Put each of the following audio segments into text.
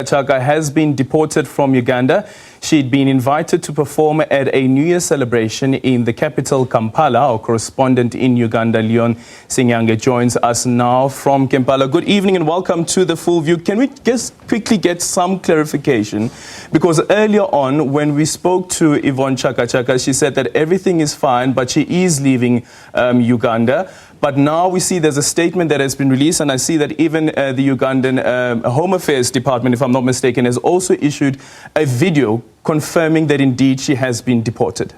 Chaka has been deported from Uganda. She'd been invited to perform at a New Year celebration in the capital, Kampala. Our correspondent in Uganda, Yvonne Ssenyange, joins us now from Kampala. Good evening and welcome to The Full View. Can we just quickly get some clarification? Because earlier on, when we spoke to Yvonne Chaka Chaka, she said that everything is fine, but she is leaving Uganda. But now we see there's a statement that has been released, and I see that even the Ugandan Home Affairs Department, if I'm not mistaken, has also issued a video confirming that indeed she has been deported.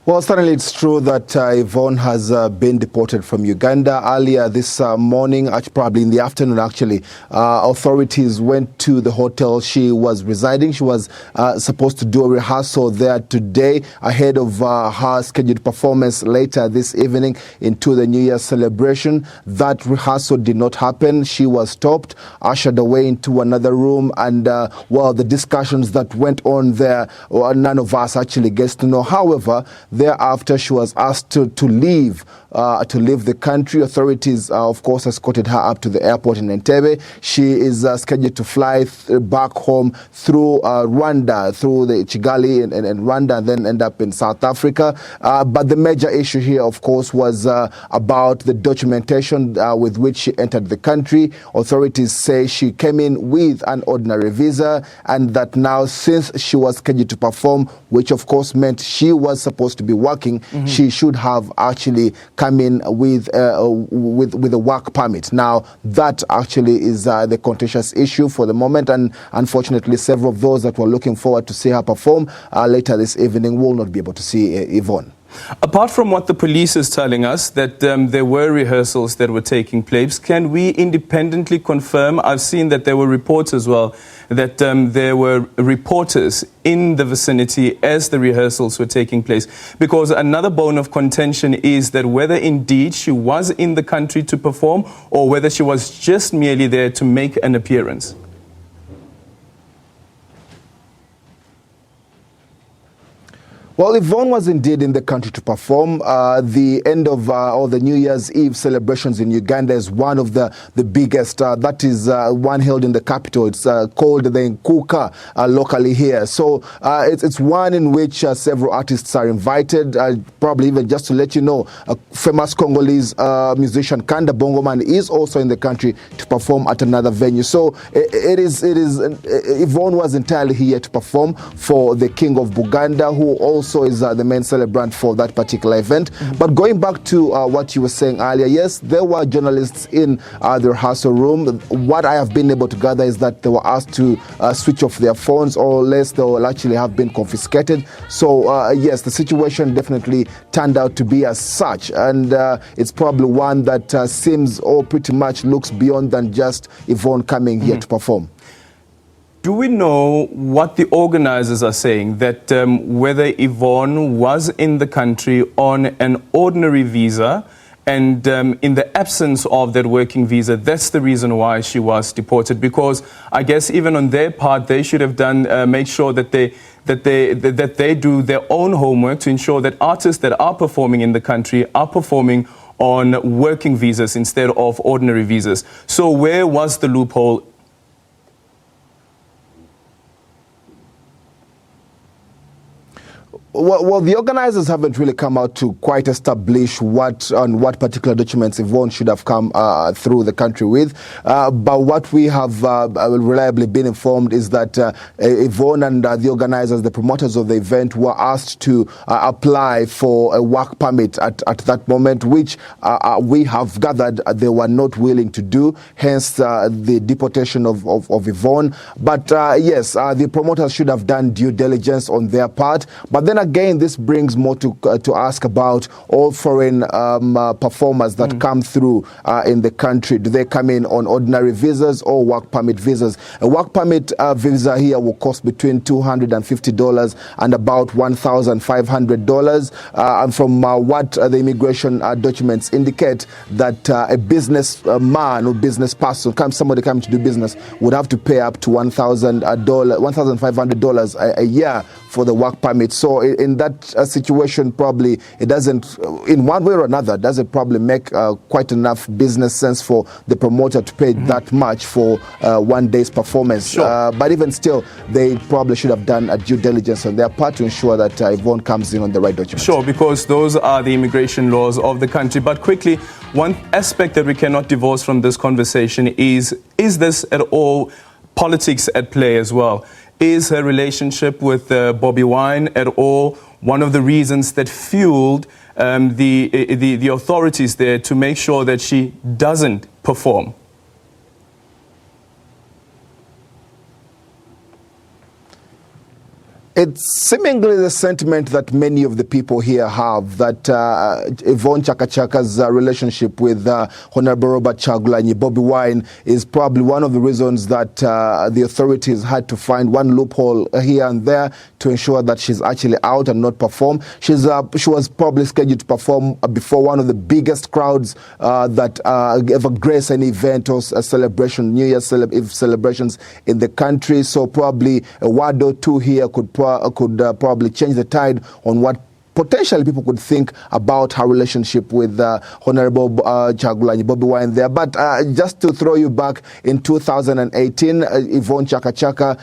Well, certainly it's true that Yvonne has been deported from Uganda. Earlier this morning, probably in the afternoon actually, authorities went to the hotel she was residing. She was supposed to do a rehearsal there today ahead of her scheduled performance later this evening into the New Year celebration. That rehearsal did not happen. She was stopped, ushered away into another room, and well, the discussions that went on there, none of us actually gets to know. However, thereafter, she was asked to leave the country. Authorities, of course, escorted her up to the airport in Entebbe. She is scheduled to fly back home through Rwanda, through the Kigali and Rwanda, and then end up in South Africa. But the major issue here, of course, was about the documentation with which she entered the country. Authorities say she came in with an ordinary visa, and that now, since she was scheduled to perform, which of course meant she was supposed to be working, she should have actually come in with a work permit. Now, that actually is the contentious issue for the moment, and unfortunately, several of those that were looking forward to see her perform later this evening will not be able to see Yvonne. Apart from what the police is telling us, that there were rehearsals that were taking place, can we independently confirm? I've seen that there were reports as well, that there were reporters in the vicinity as the rehearsals were taking place. Because another bone of contention is that whether indeed she was in the country to perform or whether she was just merely there to make an appearance. Well, Yvonne was indeed in the country to perform. The end of all the New Year's Eve celebrations in Uganda is one of the biggest. That is one held in the capital. It's called the Nkuka locally here. So it's one in which several artists are invited. Probably even just to let you know, a famous Congolese musician Kanda Bongoman is also in the country to perform at another venue. So Yvonne was entirely here to perform for the King of Buganda, who also is the main celebrant for that particular event. But going back to what you were saying earlier, yes, there were journalists in the rehearsal room. What I have been able to gather is that they were asked to switch off their phones, or less they will actually have been confiscated. So yes, the situation definitely turned out to be as such, and it's probably one that seems or pretty much looks beyond than just Yvonne coming here to perform. Do we know what the organizers are saying, that whether Yvonne was in the country on an ordinary visa and in the absence of that working visa, that's the reason why she was deported? Because I guess even on their part, they should have done, make sure that they do their own homework to ensure that artists that are performing in the country are performing on working visas instead of ordinary visas. So where was the loophole? Well, the organizers haven't really come out to quite establish what particular documents Yvonne should have come through the country with. But what we have reliably been informed is that Yvonne and the organizers, the promoters of the event, were asked to apply for a work permit at that moment, which we have gathered they were not willing to do, hence the deportation of Yvonne. But yes, the promoters should have done due diligence on their part. But then again, this brings more to ask about all foreign performers that come through in the country. Do they come in on ordinary visas or work permit visas? A work permit visa here will cost between $250 and about $1,500. And from what the immigration documents indicate, that a businessman or business person, somebody coming to do business, would have to pay up to $1,500 a year for the work permit. So in that situation, probably it doesn't, in one way or another, doesn't probably make quite enough business sense for the promoter to pay that much for one day's performance. Sure. But even still, they probably should have done a due diligence on their part to ensure that Yvonne comes in on the right document. Sure, because those are the immigration laws of the country. But quickly, one aspect that we cannot divorce from this conversation is this at all politics at play as well? Is her relationship with Bobi Wine at all one of the reasons that fueled the authorities there to make sure that she doesn't perform? It's seemingly the sentiment that many of the people here have, that Yvonne Chaka Chaka's relationship with Honorable Robert Kyagulanyi, Bobi Wine, is probably one of the reasons that the authorities had to find one loophole here and there to ensure that she's actually out and not perform. She was probably scheduled to perform before one of the biggest crowds that ever grace an event or a celebration, New Year's celebrations in the country. So probably a word or two here could probably change the tide on what potentially people could think about her relationship with Honorable Kyagulanyi, Bobi Wine there. But just to throw you back, in 2018, Yvonne Chaka Chaka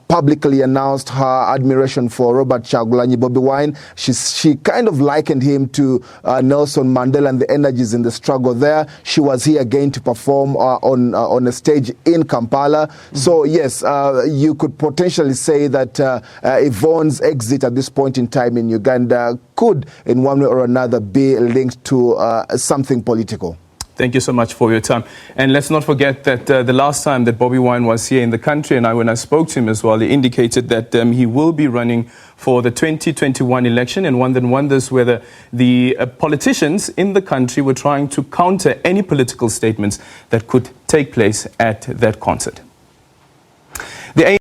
publicly announced her admiration for Robert Kyagulanyi, Bobi Wine. She kind of likened him to Nelson Mandela and the energies in the struggle there. She was here again to perform on a stage in Kampala. So yes, you could potentially say that Yvonne's exit at this point in time in Uganda could, in one way or another, be linked to something political. Thank you so much for your time. And let's not forget that the last time that Bobi Wine was here in the country, and when I spoke to him as well, he indicated that he will be running for the 2021 election, and one then wonders whether the politicians in the country were trying to counter any political statements that could take place at that concert.